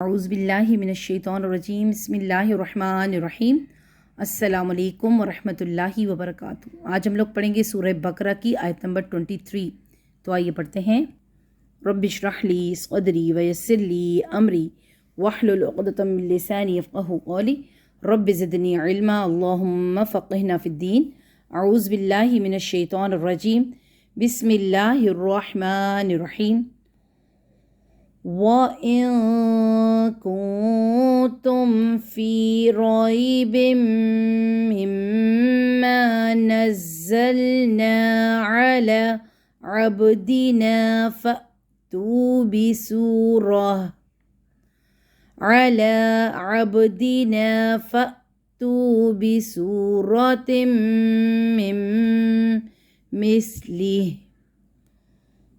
اعوذ باللہ من الشیطان الرجیم بسم اللہ الرحمن الرحیم السلام علیکم ورحمۃ اللہ وبرکاتہ۔ آج ہم لوگ پڑھیں گے سورہ بقرہ کی آیت نمبر 23۔ تو آئیے پڑھتے ہیں۔ رب اشرح لی صدری ویسر لی امری واحلل عقدۃ من لسانی یفقہوا قولی رب زدنی علما اللہم فقہنا فی الدین۔ اعوذ باللہ من الشیطان الرجیم بسم اللہ الرحمن الرحیم۔ وَإِن كُنتُمْ فِي رَيْبٍ مِّمَّا نَزَّلْنَا عَلَىٰ عَبْدِنَا فَأْتُوا بِسُورَةٍ مِّن مِّثْلِهِ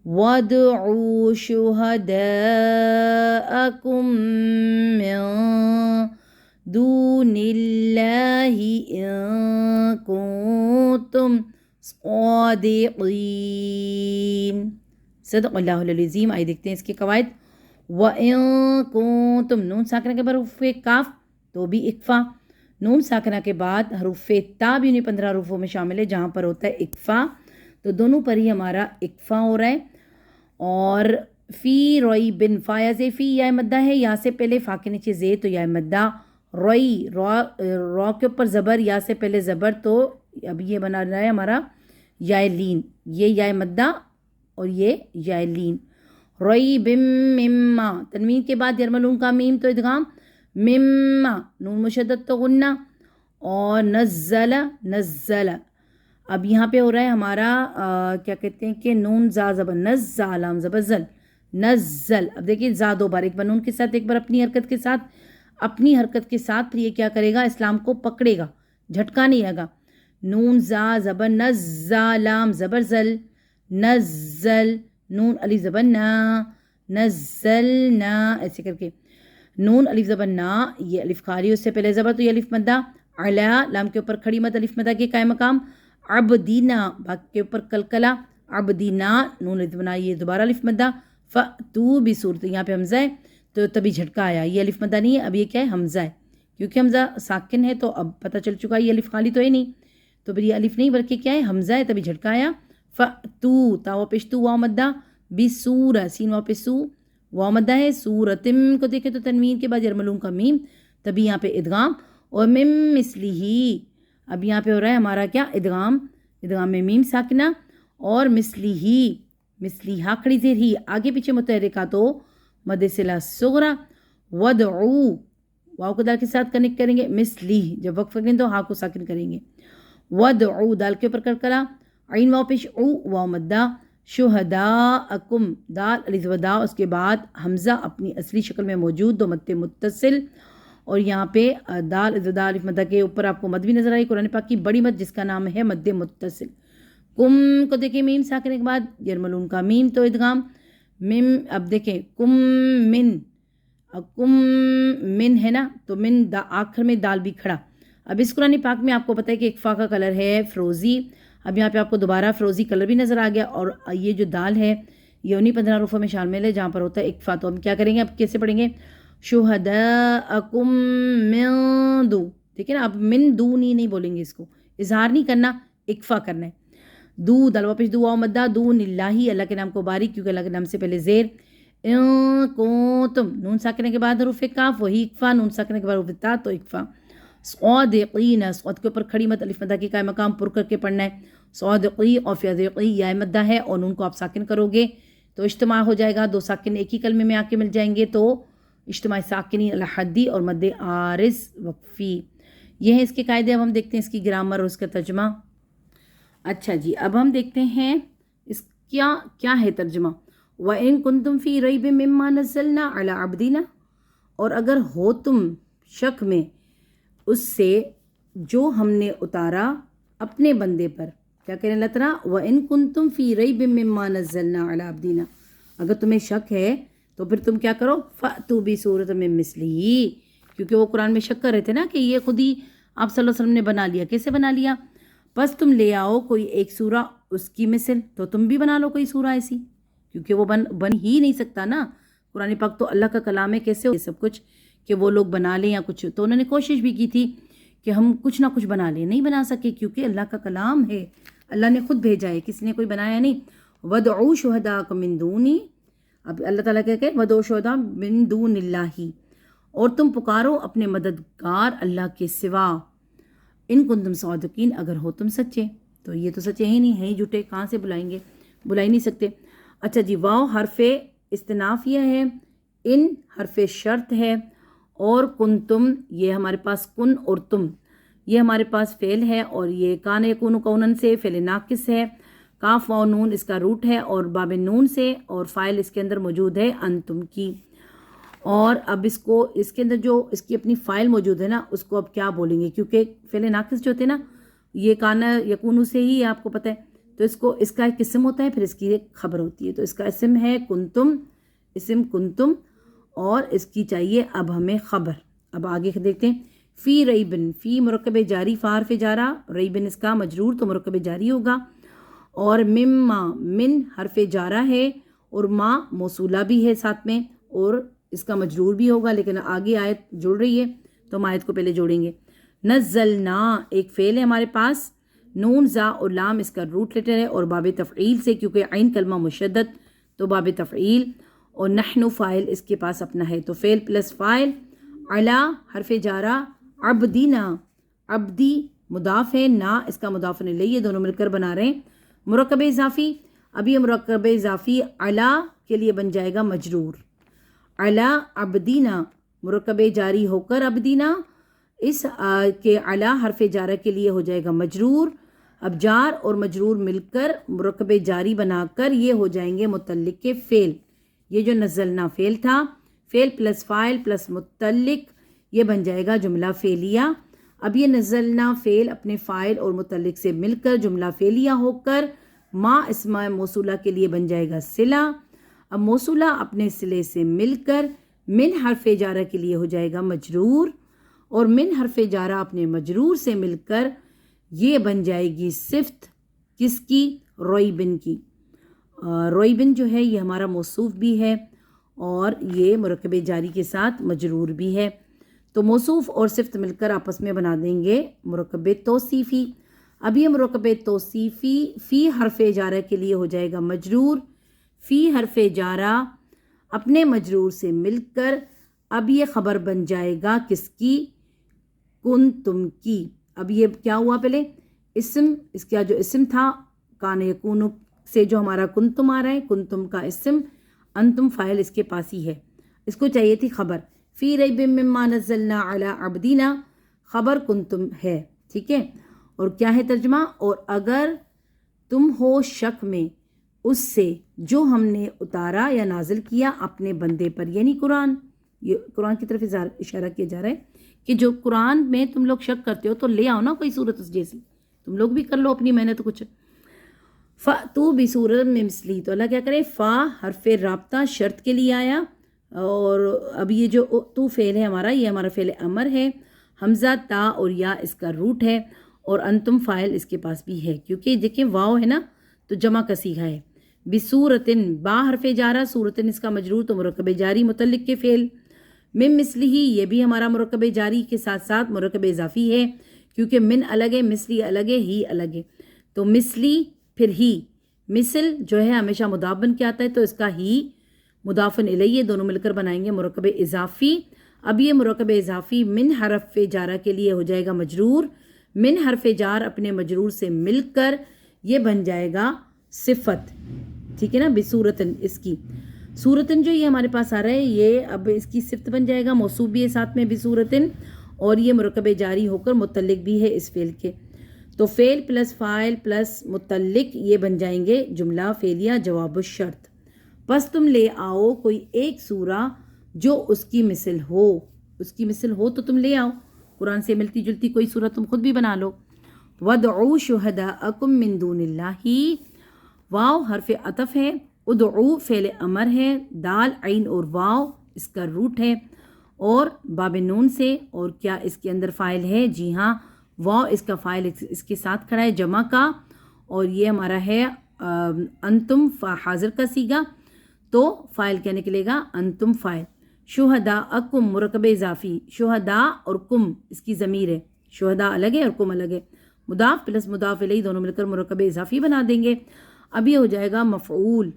وَادْعُوا شُهَدَاءَكُم مِّن دُونِ اللَّهِ إِن كُنتُمْ صَادِقِينَ۔ صدق اللہ العظیم۔ آئیے دیکھتے ہیں اس کے قواعد۔ وَإِن كُنتُمْ، نون ساکنہ کے بعد حروف کاف تو بھی اکفا، نون ساکنہ کے بعد حروف تا بھی انہیں 15 حروفوں میں شامل ہے جہاں پر ہوتا ہے اکفا، تو دونوں پر ہی ہمارا اکفا ہو رہا ہے۔ اور فی روئی بن فا یا زے، فی یا مدہ ہے، یا سے پہلے فا کے نیچے زے تو یا مدہ، روئی رو کے اوپر زبر، یا سے پہلے زبر، تو اب یہ بنا رہا ہے ہمارا یا لین، یہ یا مدہ اور یہ یا لین۔ روئی بم مما، تنوین کے بعد یرملون کا میم تو ادغام، مما نون مشدد تو غنہ، اور نزل نزل، اب یہاں پہ ہو رہا ہے ہمارا کیا کہتے ہیں کہ نون زا زبر، نزا لام زبر زل، نزل۔ اب دیکھیے زا دو بار، ایک بار نون کے ساتھ، ایک بار اپنی حرکت کے ساتھ، اپنی حرکت کے ساتھ پھر یہ کیا کرے گا، اسلام کو پکڑے گا، جھٹکا نہیں آئے گا۔ نون زا زبر نزا لام زبر زل، نزل، نون الف زبر نا، نزل نا، ایسے کر کے نون الف زبر نا، یہ الف خالی، اس سے پہلے زبر تو یہ الف مدہ، علا لام کے اوپر کھڑی مد، الف مدہ کے قائم مقام، عبدینا با کے اوپر کلکلا، عبدینا نون الف بنا، یہ دوبارہ الف مدہ، فَأْتُوا بِسُورَةٍ، یہاں پہ حمزہ ہے تو تبھی جھٹکا آیا، یہ الف مدہ نہیں ہے، اب یہ کیا ہے، حمزہ ہے، کیونکہ حمزہ ساکن ہے تو اب پتہ چل چکا یہ الف خالی تو ہے نہیں، تو پھر یہ الف نہیں بلکہ کیا ہے، حمزہ ہے، تبھی جھٹکا آیا۔ فَأْتُوا تا و پیش تو واو مدہ، بِسُورَةٍ سین واو پہ سو، واو مدہ ہے، سورتم کو دیکھیں تو تنوین کے بعد یرملون کا میم، تبھی یہاں پہ ادغام، اور مم مثلہ، اب یہاں پہ ہو رہا ہے ہمارا کیا، ادغام، ادغام میں میم ساکنہ، اور مثلی ہا کھڑی زیر ہی، آگے پیچھے متحرکہ تو مد صلہ صغرا، ودعو واو کو دال کے ساتھ کنیکٹ کریں گے، مثلی جب وقف کریں تو ہا کو ساکن کریں گے، ودعو دال کے اوپر کرکلا، عین واو پیش او واو مدہ، شہداءکم دال الف ودا، اس کے بعد حمزہ اپنی اصلی شکل میں موجود، دو مد متصل، اور یہاں پہ دال الف مدہ کے اوپر آپ کو مد بھی نظر آئی، قرآن پاک کی بڑی مد جس کا نام ہے مد متصل۔ کم کو دیکھیں میم ساکنے کے بعد یرملون کا میم تو ادغام، میم، اب دیکھیں کم من ہے نا، تو من آخر میں دال بھی کھڑا۔ اب اس قرآن پاک میں آپ کو پتہ ہے کہ اکفا کا کلر ہے فروزی، اب یہاں پہ آپ کو دوبارہ فروزی کلر بھی نظر آ گیا، اور یہ جو دال ہے یہ انہیں 15 حروفوں میں شامل ہے جہاں پر ہوتا ہے اکفا، تو ہم کیا کریں گے، اب کیسے پڑھیں گے، شہداءکم من دو، ٹھیک ہے نا، اب من دونی نہیں بولیں گے، اس کو اظہار نہیں کرنا، اکفا کرنا ہے، دو دل واپس دو واو مدہ، دون اللہ، اللہ کے نام کو باری، کیونکہ اللہ کے نام سے پہلے زیر، ان کنتم نون ساکنہ کے بعد حروف کاف وہی اکفا، نون ساکنہ کے بعد حروف تا تو اکفا، صادقین صاد کے اوپر کھڑی مد الف مدہ کی قائم مقام پر کر کے پڑھنا ہے، صادقی اور فیاضقی یا مدہ ہے، اور نون کو آپ ساکن کرو گے تو اجتماع ہو جائے گا، دو ساکن ایک ہی کلمے میں آ کے مل جائیں گے، تو اجتماع ساکنین الحدی اور مد عارض وقفی، یہ ہیں اس کے قاعدے۔ اب ہم دیکھتے ہیں اس کی گرامر اور اس کا ترجمہ۔ اچھا جی، اب ہم دیکھتے ہیں اس کیا ہے ترجمہ۔ وَإِن كُنتُمْ فِي رَيْبٍ مِّمَّا نَزَّلْنَا عَلَىٰ عَبْدِنَا، اور اگر ہو تم شک میں اس سے جو ہم نے اتارا اپنے بندے پر، کیا کہنے اللہ تعالیٰ، وَإِن كُنتُمْ فِي رَيْبٍ مِّمَّا نَزَّلْنَا عَلَىٰ عَبْدِنَا، اگر تمہیں شک ہے تو پھر تم کیا کرو، فَأْتُوا بِسُورَةٍ مِّن مِّثْلِهِ، کیونکہ وہ قرآن میں شک کر رہے تھے نا کہ یہ خود ہی آپ صلی اللہ علیہ وسلم نے بنا لیا، کیسے بنا لیا، بس تم لے آؤ کوئی ایک سورہ اس کی مثل، تو تم بھی بنا لو کوئی سورہ ایسی، کیونکہ وہ بن ہی نہیں سکتا نا، قرآن پاک تو اللہ کا کلام ہے، کیسے یہ سب کچھ کہ وہ لوگ بنا لیں یا کچھ. تو انہوں نے کوشش بھی کی تھی کہ ہم کچھ نہ کچھ بنا لیں، نہیں بنا سکے کیونکہ اللہ کا کلام ہے، اللہ نے خود بھیجا ہے، کسی نے کوئی بنایا نہیں. وَادْعُوا شُهَدَاءَكُم مِّن دُونِي، اب اللہ تعالیٰ کہہ کہ وَادْعُوا شُهَدَاءَ مِن دُونِ اللَّهِ، اور تم پکارو اپنے مددگار اللہ کے سوا، ان کنتم صادقین، اگر ہو تم سچے. تو یہ تو سچے ہی نہیں ہیں، جھوٹے کہاں سے بلائیں گے، بلا ہی نہیں سکتے. اچھا جی، واو حرف استنافیہ ہے، ان حرف شرط ہے، اور کنتم یہ ہمارے پاس کن اور تم یہ ہمارے پاس فعل ہے، اور یہ کان یکون کونن سے فعل ناقص ہے، کاف واو نون اس کا روٹ ہے، اور باب نون سے، اور فاعل اس کے اندر موجود ہے انتم کی. اور اب اس کے اندر جو اس کی اپنی فائل موجود ہے نا، اس کو اب کیا بولیں گے، کیونکہ فعل ناقص جو ہوتے ہیں نا، یہ کانا یکونو سے ہی آپ کو پتہ ہے، تو اس کا ایک اسم ہوتا ہے، پھر اس کی ایک خبر ہوتی ہے. تو اس کا اسم ہے کنتم، اسم کنتم، اور اس کی چاہیے اب ہمیں خبر. اب آگے دیکھتے ہیں. فی ریبن، فی مرکب جاری، فا حرف جارہ، ریبن اس کا مجرور تو مرکب جاری ہوگا. اور مما، من حرف جارہ ہے، اور ما موصولہ بھی ہے ساتھ میں، اور اس کا مجرور بھی ہوگا، لیکن آگے آیت جڑ رہی ہے تو ہم آیت کو پہلے جوڑیں گے. نزلنا ایک فعل ہے ہمارے پاس، نون زا اور لام اس کا روٹ لیٹر ہے، اور باب تفعیل سے، کیونکہ عین کلمہ مشدد تو باب تفعیل، اور نحن فاعل اس کے پاس اپنا ہے، تو فعل پلس فاعل. علا حرف جارہ، عبدینا، عبدی مضاف ہے، نا اس کا مضاف الیہ، یہ دونوں مل کر بنا رہے ہیں مرکب اضافی. اب یہ مرکب اضافی علا کے لیے بن جائے گا مجرور. علا عبدینا مرکب جاری ہو کر عبدینا، اس کے علا حرف جارہ کے لیے ہو جائے گا مجرور. اب جار اور مجرور مل کر مرکب جاری بنا کر یہ ہو جائیں گے متعلق کے فعل. یہ جو نزلنا فعل تھا، فعل پلس فاعل پلس متعلق، یہ بن جائے گا جملہ فعلیہ. اب یہ نزلنا فعل اپنے فاعل اور متعلق سے مل کر جملہ فعلیہ ہو کر ما اسم موصولہ کے لیے بن جائے گا صلہ. اب موصولہ اپنے صلے سے مل کر من حرف جارہ کے لیے ہو جائے گا مجرور، اور من حرف جارہ اپنے مجرور سے مل کر یہ بن جائے گی صفت کس کی، رویبن کی. رویبن جو ہے یہ ہمارا موصوف بھی ہے، اور یہ مرکب جاری کے ساتھ مجرور بھی ہے. تو موصوف اور صفت مل کر آپس میں بنا دیں گے مرکب توصیفی. اب یہ مرکب توصیفی فی حرف جارہ کے لیے ہو جائے گا مجرور. فی حرف جارہ اپنے مجرور سے مل کر اب یہ خبر بن جائے گا کس کی، کنتم کی. اب یہ کیا ہوا، پہلے اسم، اس کا جو اسم تھا کان یکون سے جو ہمارا کنتم آ رہا ہے، کنتم کا اسم، انتم فاعل اس کے پاس ہی ہے، اس کو چاہیے تھی خبر. فی ریب مما نزلنا علی عبدینا، خبر کنتم ہے، ٹھیک ہے. اور کیا ہے ترجمہ، اور اگر تم ہو شک میں اس سے جو ہم نے اتارا یا نازل کیا اپنے بندے پر، یعنی قرآن. یہ قرآن کی طرف اشارہ کیا جا رہا ہے کہ جو قرآن میں تم لوگ شک کرتے ہو تو لے آؤ نا کوئی صورت اس جیسی، تم لوگ بھی کر لو اپنی محنت کچھ. فَأْتُوا بِسُورَةٍ مِّن مِّثْلِهِ، تو اللہ کیا کرے، فا حرف رابطہ شرط کے لیے آیا. اور اب یہ جو تو فعل ہے ہمارا، یہ ہمارا فعل امر ہے، حمزہ تا اور یا اس کا روٹ ہے، اور انتم فاعل اس کے پاس بھی ہے، کیونکہ دیکھیں واو ہے نا تو جمع کا صیغہ ہے. بصورتن، با حرف جارہ، صورتن اس کا مجرور تو مرکب جاری متعلق کے فعل. من مثلی، یہ بھی ہمارا مرکب جاری کے ساتھ ساتھ مرکب اضافی ہے، کیونکہ من الگ ہے، مثلی الگ ہے، ہی الگ ہے. تو مثلی پھر ہی، مثل جو ہے ہمیشہ مضاف بن کے آتا ہے، تو اس کا ہی مضاف الیہ دونوں مل کر بنائیں گے مرکب اضافی. اب یہ مرکب اضافی من حرف جارہ کے لیے ہو جائے گا مجرور. من حرف جار اپنے مجرور سے مل کر یہ بن جائے گا صفت، ٹھیک ہے نا. بصورتن، اس کی صورتن جو یہ ہمارے پاس آ رہا ہے، یہ اب اس کی صفت بن جائے گا، موصوف بھی ہے ساتھ میں بصورتن، اور یہ مرکب جاری ہو کر متعلق بھی ہے اس فعل کے. تو فعل پلس فاعل پلس متعلق یہ بن جائیں گے جملہ فعلیہ جواب الشرط. بس تم لے آؤ کوئی ایک سورہ جو اس کی مثل ہو، اس کی مثل ہو تو تم لے آؤ، قرآن سے ملتی جلتی کوئی سورہ تم خود بھی بنا لو. وَادْعُوا شُهَدَاءَكُم مِّن دُونِ اللَّهِ، واو حرف عطف ہے، ادعو فعل امر ہے، دال عین اور واو اس کا روٹ ہے، اور باب نون سے، اور کیا اس کے اندر فاعل ہے، جی ہاں واو اس کا فاعل اس کے ساتھ کھڑا ہے جمع کا، اور یہ ہمارا ہے انتم حاضر کا صیغہ. تو فائل کیا نکلے گا؟ انتم فائل. شہداءکم مرکب اضافی، شہداء اور کم اس کی ضمیر ہے، شہداء الگ ہے اور کم الگ ہے، مضاف پلس مضاف الیہ دونوں مل کر مرکب اضافی بنا دیں گے. اب یہ ہو جائے گا مفعول،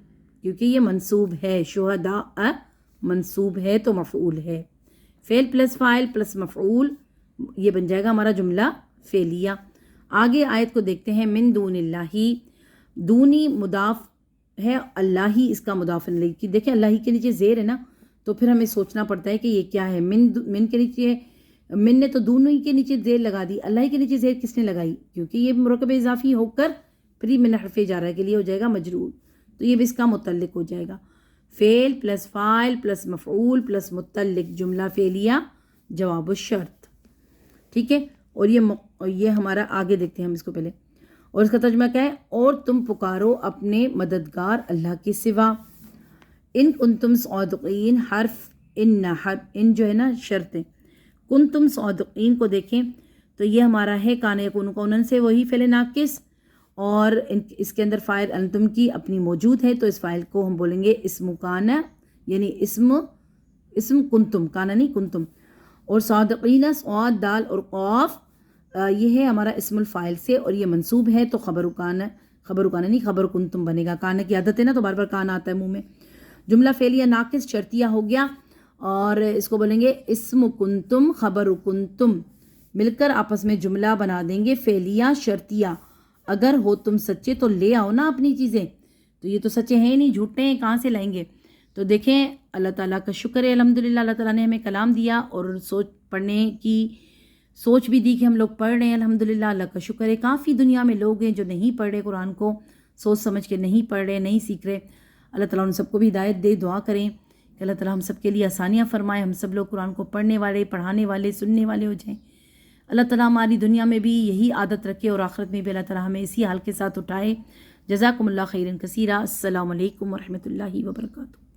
کیونکہ یہ منصوب ہے، شہداء منصوب ہے تو مفعول ہے. فعل پلس فاعل پلس مفعول، یہ بن جائے گا ہمارا جملہ فعلیہ. آگے آیت کو دیکھتے ہیں. من دون اللہ، دونی مضاف ہے، اللہ ہی اس کا مضاف الیہ کی. دیکھیں اللہ ہی کے نیچے زیر ہے نا، تو پھر ہمیں سوچنا پڑتا ہے کہ یہ کیا ہے. من کے نیچے، من نے تو دونوں ہی کے نیچے زیر لگا دی، اللہ ہی کے نیچے زیر کس نے لگائی؟ کیونکہ یہ مرکب اضافی ہو کر پھر من حرف جارہ کے لیے ہو جائے گا مجرور، تو یہ بھی اس کا متعلق ہو جائے گا. فعل پلس فاعل پلس مفعول پلس متعلق، جملہ فعلیہ جواب الشرط. ٹھیک ہے. اور یہ ہمارا آگے دیکھتے ہیں ہم اس کو پہلے. اور اس کا ترجمہ کیا ہے؟ اور تم پکارو اپنے مددگار اللہ کے سوا. ان کنتم صادقین، حرف ان جو ہے نا شرط ہے. کنتم صادقین کو دیکھیں تو یہ ہمارا ہے کان یکون کونن سے وہی فعل ناقص، اور اس کے اندر فاعل انتم کی اپنی موجود ہے، تو اس فاعل کو ہم بولیں گے اسم کان، یعنی اسم کنتم، کانا نہیں کنتم. اور صادقین صاد دال اور قاف یہ ہے ہمارا اسم الفاعل سے، اور یہ منصوب ہے تو خبر کان نہیں خبر کنتم بنے گا. کان کی عادت ہے نا تو بار بار کان آتا ہے منہ میں. جملہ فعلیہ ناقص شرطیہ ہو گیا، اور اس کو بولیں گے اسم کنتم خبر کنتم، مل کر آپس میں جملہ بنا دیں گے فعلیہ شرطیہ. اگر ہو تم سچے تو لے آؤ نا اپنی چیزیں، تو یہ تو سچے ہیں نہیں، جھوٹے ہیں، کہاں سے لائیں گے؟ تو دیکھیں اللہ تعالیٰ کا شکر ہے الحمدللہ، اللہ تعالیٰ نے ہمیں کلام دیا اور پڑھنے کی سوچ بھی دی کہ ہم لوگ پڑھ رہے ہیں الحمدللہ، اللہ کا شکر ہے. کافی دنیا میں لوگ ہیں جو نہیں پڑھ رہے قرآن کو، سوچ سمجھ کے نہیں پڑھ رہے، نہیں سیکھ رہے. اللہ تعالیٰ ان سب کو بھی ہدایت دے. دعا کریں کہ اللہ تعالیٰ ہم سب کے لیے آسانیاں فرمائے، ہم سب لوگ قرآن کو پڑھنے والے، پڑھانے والے، سننے والے ہو جائیں. اللہ تعالیٰ ہماری دنیا میں بھی یہی عادت رکھے اور آخرت میں بھی اللہ تعالیٰ ہمیں اسی حال کے ساتھ اٹھائے. جزاکم اللہ خیرا کثیرا. السلام علیکم ورحمۃ اللہ وبرکاتہ.